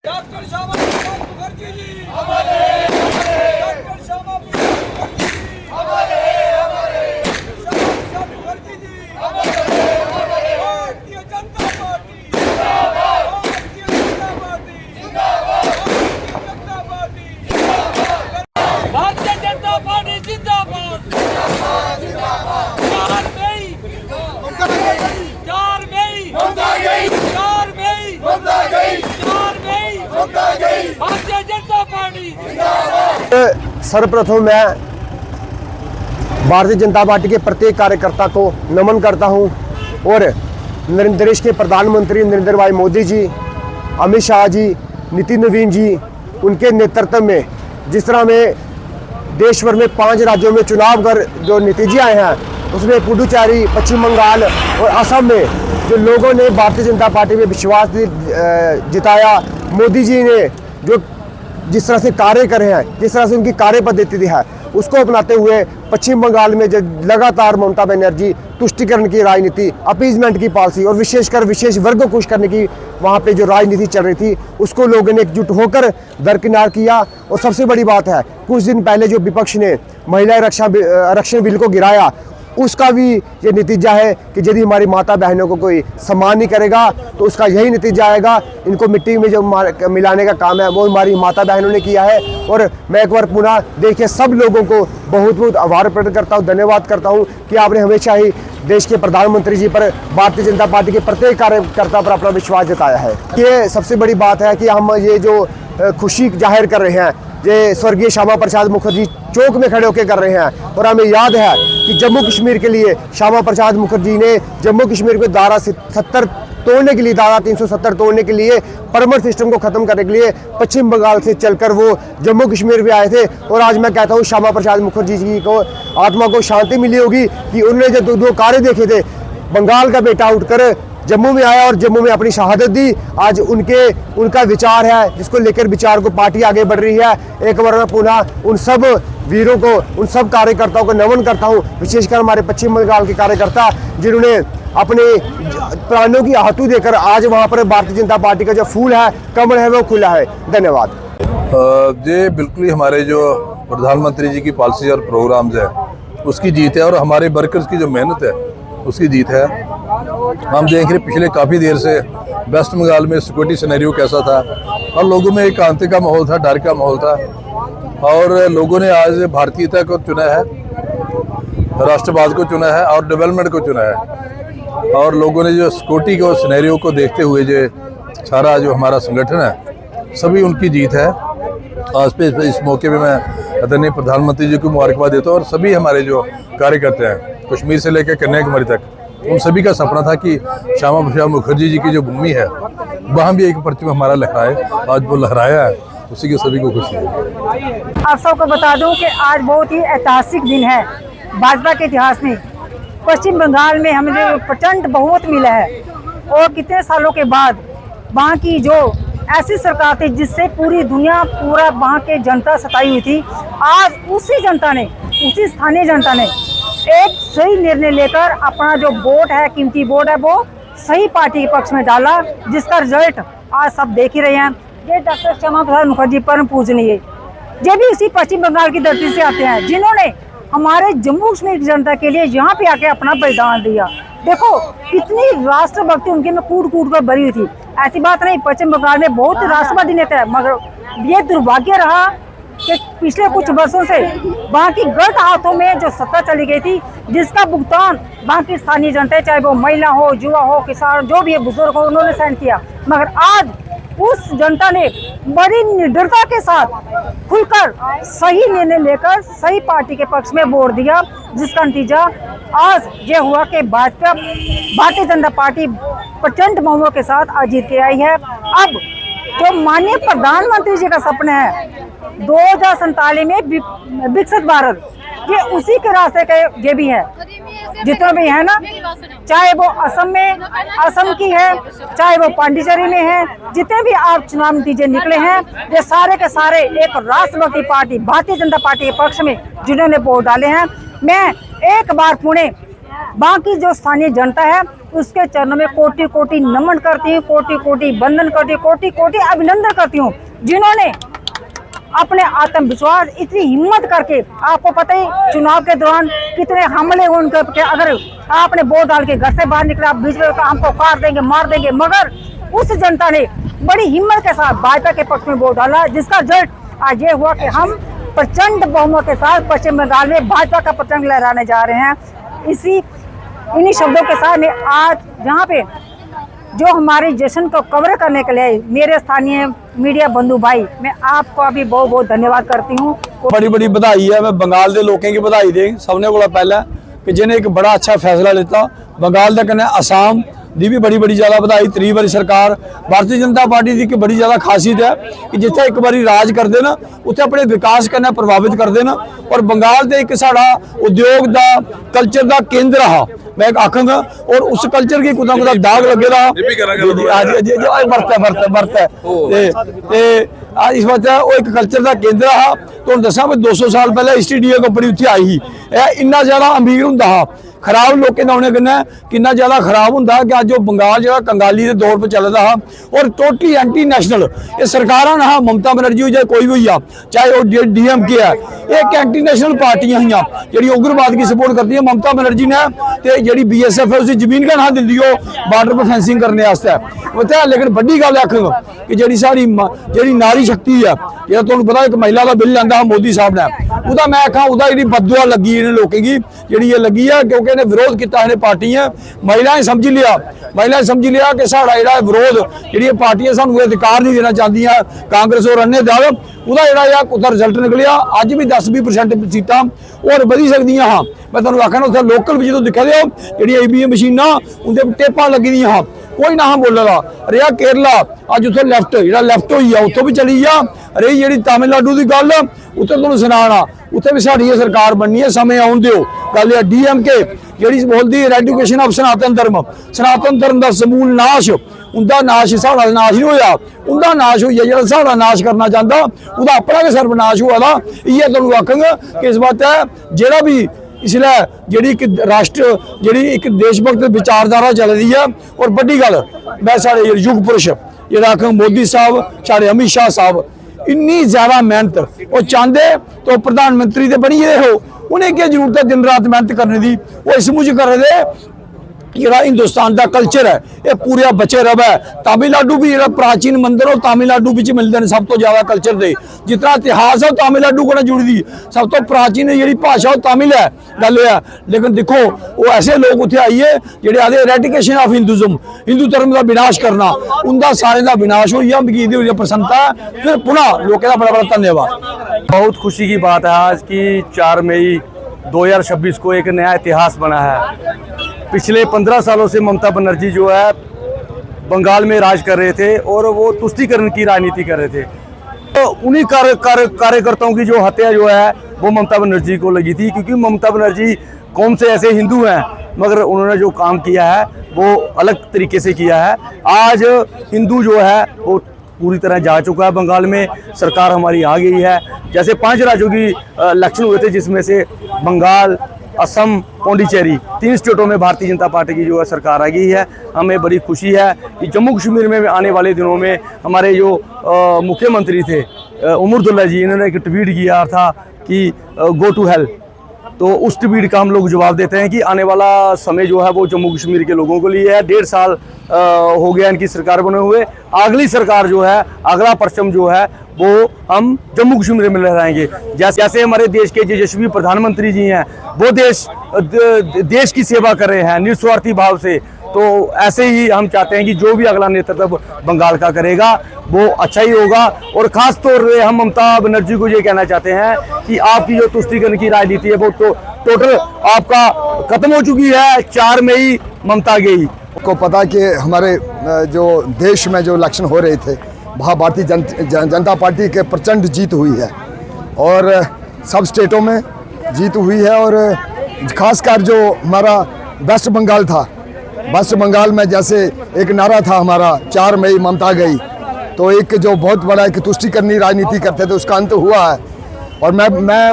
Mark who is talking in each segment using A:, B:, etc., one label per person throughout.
A: Doctor Shyama Prasad Mukherjee ji doctor Shyama Prasad Mukherjee ji Shyama Prasad Mukherjee ji Bharatiya Janata party Bharatiya Janata party Bharatiya Janata party जिंदाबाद 4 मई 4 मई 4 मई 4 मई Bharatiya Janata party.
B: सर्वप्रथम मैं भारतीय जनता पार्टी के प्रत्येक कार्यकर्ता को नमन करता हूं और देश के प्रधानमंत्री नरेंद्र भाई मोदी जी, अमित शाह जी, नितिन नवीन जी, उनके नेतृत्व में जिस तरह में देश भर में 5 राज्यों में चुनाव कर जो नतीजे आए हैं उसमें पुडुचेरी, पश्चिम बंगाल और असम में जो लोगों ने भारतीय जनता पार्टी में विश्वास जिताया, मोदी जी ने जो जिस तरह से कार्य करे हैं, जिस तरह से उनकी कार्य पद्धति है उसको अपनाते हुए पश्चिम बंगाल में जो लगातार ममता बनर्जी तुष्टिकरण की राजनीति, अपीजमेंट की पॉलिसी और विशेषकर विशेष वर्ग को खुश करने की वहाँ पे जो राजनीति चल रही थी उसको लोगों ने एकजुट होकर दरकिनार किया। और सबसे बड़ी बात है, कुछ दिन पहले जो विपक्ष ने महिला आरक्षण बिल को गिराया उसका भी ये नतीजा है कि यदि हमारी माता बहनों को कोई सम्मान नहीं करेगा तो उसका यही नतीजा आएगा। इनको मिट्टी में जो मिलाने का काम है वो हमारी माता बहनों ने किया है। और मैं एक बार पुनः देखिए सब लोगों को बहुत बहुत आभार प्रकट करता हूँ, धन्यवाद करता हूँ कि आपने हमेशा ही देश के प्रधानमंत्री जी पर, भारतीय जनता पार्टी के प्रत्येक कार्यकर्ता पर अपना विश्वास जताया है। ये सबसे बड़ी बात है कि हम ये जो खुशी जाहिर कर रहे हैं ये स्वर्गीय श्यामा प्रसाद मुखर्जी चौक में खड़े होकर कर रहे हैं। और हमें याद है कि जम्मू कश्मीर के लिए श्यामा प्रसाद मुखर्जी ने जम्मू कश्मीर को धारा 70 तोड़ने के लिए, धारा 370 तोड़ने के लिए, परमर सिस्टम को खत्म करने के लिए पश्चिम बंगाल से चलकर वो जम्मू कश्मीर भी आए थे। और आज मैं कहता हूँ श्यामा प्रसाद मुखर्जी जी को आत्मा को शांति मिली होगी कि उन्होंने जो दो कार्य देखे थे, बंगाल का बेटा उठकर जम्मू में आया और जम्मू में अपनी शहादत दी। आज उनका विचार है जिसको लेकर विचार को पार्टी आगे बढ़ रही है। एक बार मैं पुनः उन सब वीरों को, उन सब कार्यकर्ताओं को नमन करता हूं, विशेषकर हमारे पश्चिम बंगाल के कार्यकर्ता जिन्होंने अपने प्राणों की आहुति देकर आज वहां पर भारतीय जनता पार्टी का जो फूल है, कमल है, वो खुला है। धन्यवाद।
C: ये बिल्कुल हमारे जो प्रधानमंत्री जी की पॉलिसी और प्रोग्राम्स है उसकी जीत है और हमारे वर्कर्स की जो मेहनत है उसकी जीत है। हम देख रहे पिछले काफ़ी देर से वेस्ट बंगाल में सिक्योरिटी सिनेरियो कैसा था और लोगों में एक क्रांति का माहौल था, डर का माहौल था और लोगों ने आज भारतीयता को चुना है, राष्ट्रवाद को चुना है और डेवलपमेंट को चुना है। और लोगों ने जो सिक्योरिटी को सिनेरियो को देखते हुए जो सारा जो हमारा संगठन है सभी उनकी जीत है। आज पे इस मौके पे मैं आदरणीय प्रधानमंत्री जी को मुबारकबाद देता हूँ और सभी हमारे जो कार्यकर्ता हैं कश्मीर से लेकर कन्याकुमारी तक, उन सभी का सपना था कि श्यामा प्रसाद मुखर्जी जी की जो भूमि है वहाँ भी एक परचम हमारा लहराए। आज वो लहराया है, उसी के सभी को खुशी है।
D: आप सबको बता दूं कि आज बहुत ही ऐतिहासिक दिन है भाजपा के इतिहास में। पश्चिम बंगाल में हमें प्रचंड बहुमत मिला है और कितने सालों के बाद वहाँ की जो ऐसी सरकार थी जिससे पूरी दुनिया, पूरा वहाँ के जनता सताई हुई थी, आज उसी जनता ने, उसी स्थानीय जनता ने एक सही निर्णय लेकर अपना जो वोट है, कीमती वोट है, वो सही पार्टी के पक्ष में डाला, जिसका रिजल्ट आज सब देख ही रहे हैं। ये डॉक्टर श्यामा प्रसाद मुखर्जी परम पूजनीय, ये भी उसी पश्चिम बंगाल की धरती से आते हैं जिन्होंने हमारे जम्मू कश्मीर की जनता के लिए यहाँ पे आके अपना बलिदान दिया। देखो कितनी राष्ट्रभक्ति उनके में कूट कूट कर भरी हुई थी। ऐसी बात नहीं, पश्चिम बंगाल में बहुत राष्ट्रवादी नेता है, मगर ये दुर्भाग्य रहा कि पिछले कुछ वर्षों से वहाँ की गलत हाथों में जो सत्ता चली गई थी, जिसका भुगतान वहाँ की स्थानीय जनता, चाहे वो महिला हो, युवा हो, किसान, जो भी है, बुजुर्ग हो, उन्होंने सहन किया। मगर आज उस जनता ने बड़ी निडरता के साथ खुलकर सही निर्णय लेकर सही पार्टी के पक्ष में वोट दिया, जिसका नतीजा आज ये हुआ कि भारतीय जनता पार्टी प्रचंड बहुमत के साथ आज जीत के आई है। अब जो माननीय प्रधानमंत्री जी का सपना है 2047 में विकसित भारत, ये उसी के रास्ते का ये भी है। जितना भी है ना, चाहे वो असम की है, चाहे वो पांडिचेरी में है, जितने भी आप चुनाव नतीजे निकले हैं, ये सारे के सारे एक राष्ट्रवादी पार्टी भारतीय जनता पार्टी के पक्ष में जिन्होंने वोट डाले हैं। मैं एक बार पुणे बाकी जो स्थानीय जनता है उसके चरणों में कोटि कोटि नमन करती हूँ, कोटि कोटि वंदन करती हूँ, कोटि कोटि अभिनंदन करती हूँ, जिन्होंने अपने आत्मविश्वास, इतनी हिम्मत करके, आपको पता ही चुनाव के दौरान कितने हमले हुए उनके, अगर आपने वोट डाल के घर से बाहर निकला, आप बीच में हमको काट देंगे, मार देंगे, मगर उस जनता ने बड़ी हिम्मत के साथ भाजपा के पक्ष में वोट डाला, जिसका रिजल्ट आज ये हुआ कि हम प्रचंड बहुमत के साथ पश्चिम बंगाल में भाजपा का पतंग लहराने जा रहे हैं। इन्हीं शब्दों के साथ मैं आज यहाँ पे जो हमारे जश्न को कवर करने के लिए मेरे स्थानीय मीडिया बंधु भाई, मैं आपको भी बहुत बहुत धन्यवाद करती हूँ।
E: बड़ी बड़ी बधाई है, मैं बंगाल के लोगों की बधाई दें सबने को पहले कि जिन्हें एक बड़ा अच्छा फैसला लिता। बंगाल के कन्नै आसाम दी भी बड़ी ज़्यादा बधाई। 3 बारी सरकार भारतीय जनता पार्टी की एक बड़ी ज़्यादा खासियत है कि जिथे एक बारी राज करते ना उत्थे अपने विकास करना प्रभावित करते ना। और बंगाल तो एक साड़ा उद्योग का कल्चर का केंद्र रहा, मैं आखंगा, और उस कल्चर की कुछ ना कुछ दाग लगे रहा। इस बात वो एक कल्चर का केंद्र रहा। तो दसा मैं 200 साल पहले ईस्ट इंडिया कंपनी उत्थे आई ही, इन्ना ज़्यादा अमीर होंदा, खराब लोगों का होने कन्नै कितना ज़्यादा खराब होंदा कि अज बंगाल जो कंगाली के दौर पर चलता हा और टोटली एंटी नैशनल। ये सरकारां ना ममता बनर्जी हो चाहे कोई भी हो, चाहे वो DMK है, एक एंटी नैशनल पार्टियां ही जी उग्रवाद की सपोर्ट करती है। ममता बनर्जी ने तो जी BSF है उसे जमीन का ना दी हो बार्डर पर फेंसिंग करने वास्ते पता। लेकिन बड़ी गल आख कि जी सारी जी नारी शक्ति है, जो तुहानूं पता एक महिला का बिल लिया मोदी साहब ने, वह मैं आखा वह जी बददुआ लगी इन लोगों की जी ये लगी है, क्योंकि इन्हें विरोध किया इन्हें पार्टियां महिलाएं समझ लिया कि साड़ा जो विरोध जी पार्टियां सानू अधिकार नहीं देना चाहती, कांग्रेस और अन्य दल वह जो रिजल्ट निकलिया। अज भी 10-20% सीटां और बढ़ी सकदियां हाँ। मैं तुहानूं आखना उत्थे लोकल भी जो दिखा दो जी EVM मशीनां उनके टेपां लगी दी हाँ, कोई ना बोलेगा। रहा केरला अज उसे लैफ्ट हुई है उत्थों भी चली जा रही। जी तमिलनाडु की गल उत्थे तुहानूं सुनाना उत्थे भी साडी सरकार बननी है, समय आउण दिओ। गल DMK जी बोलती एजुकेशन ऑफ सनातन धर्म का समूल नाश, उनका नाश साड़ा नाश नहीं होया, उनका नाश हुई है। जो साड़ा नाश करना चाहता वह अपना भी सर्वनाश हुआ था। ये तुहानूं आखांगा कि इस बात है जोड़ा भी इसलिए जी एक राष्ट्र जी एक देशभक्त विचारधारा चल रही है। और बड़ी गल मैं साढ़े युग पुरुष जो आख मोदी साहब, साढ़े अमित शाह साहब इन्नी ज़्यादा मेहनत वो चाहते तो प्रधानमंत्री तो बनी रहे हो, उन्हें क्या जरूरत है दिन रात मेहनत करने की। वो इस मुझे कर रहे थे जोड़ा हिंदुस्तान का कल्चर है ये पूरा बचे रहा है। तमिलनाडु भी जो प्राचीन मंदिर वो तमिलनाडु मिलते हैं सब तो ज़्यादा कल्चर के, जितना इतिहास है वो तमिलनाडु को जुड़ी दी, सब तो प्राचीन जी भाषा वो तमिल है गल है। लेकिन देखो वो ऐसे लोग उत्थे आइए जोड़े आदि रेडिकेशन ऑफ हिंदुज़म, हिंदू धर्म का विनाश करना, उनका सारे का विनाश हो गया। मिगी प्रसन्नता है। फिर पुनः लोगों का बड़ा बड़ा धन्यवाद।
F: बहुत खुशी की बात है आज की 4 मई 2026 को एक नया इतिहास बना है। पिछले 15 सालों से ममता बनर्जी जो है बंगाल में राज कर रहे थे और वो तुष्टीकरण की राजनीति कर रहे थे। तो उन्हीं कार्यकर्ताओं की जो हत्या जो है वो ममता बनर्जी को लगी थी, क्योंकि ममता बनर्जी कौन से ऐसे हिंदू हैं मगर उन्होंने जो काम किया है वो अलग तरीके से किया है। आज हिंदू जो है वो पूरी तरह जा चुका है। बंगाल में सरकार हमारी आ गई है। जैसे 5 राज्यों की इलेक्शन हुए थे जिसमें से बंगाल, असम, पौंडीचेरी 3 स्टेटों में भारतीय जनता पार्टी की जो है सरकार आ गई है। हमें बड़ी खुशी है कि जम्मू कश्मीर में आने वाले दिनों में हमारे जो मुख्यमंत्री थे उमरदुल्ला जी, इन्होंने एक ट्वीट किया था कि गो टू हेल। तो उस ट्वीट का हम लोग जवाब देते हैं कि आने वाला समय जो है वो जम्मू कश्मीर के लोगों के लिए है। 1.5 साल हो गया इनकी सरकार बने हुए। अगली सरकार जो है, अगला परचम जो है वो हम जम्मू कश्मीर में लहराएंगे। जैसे हमारे देश के यशस्वी प्रधानमंत्री जी हैं वो देश की सेवा कर रहे हैं निस्वार्थी भाव से, तो ऐसे ही हम चाहते हैं कि जो भी अगला नेतृत्व बंगाल का करेगा वो अच्छा ही होगा। और ख़ास तौर पे हम ममता बनर्जी को ये कहना चाहते हैं कि आपकी जो तुष्टीकरण की राजनीति है वो टोटल आपका खत्म हो चुकी है। 4 मई ममता गई।
G: को पता कि हमारे जो देश में जो इलेक्शन हो रहे थे वहाँ भारतीय जनता पार्टी के प्रचंड जीत हुई है और सब स्टेटों में जीत हुई है। और ख़ासकर जो हमारा वेस्ट बंगाल था, वेस्ट बंगाल में जैसे एक नारा था हमारा 4 मई ममता गई, तो एक जो बहुत बड़ा एक तुष्टीकरणी राजनीति करते थे उसका अंत हुआ है। और मैं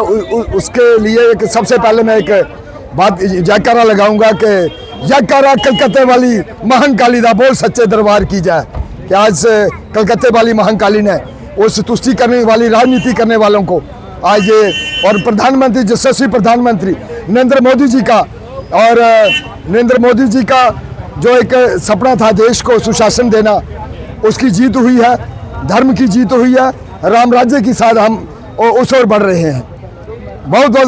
G: उसके लिए एक सबसे पहले मैं एक बात जयकारा लगाऊंगा कि यकारा कलकत्ते वाली महाकाली दा बोल सच्चे दरबार की जाए कि आज कलकत्ते वाली महाकाली ने उस तुष्टि करने वाली राजनीति करने वालों को आज ये और प्रधानमंत्री यशस्वी प्रधानमंत्री नरेंद्र मोदी जी का और नरेंद्र मोदी जी का जो एक सपना था देश को सुशासन देना, उसकी जीत हुई है, धर्म की जीत हुई है, राम राज्य की साथ हम उस ओर बढ़ रहे हैं। बहुत बहुत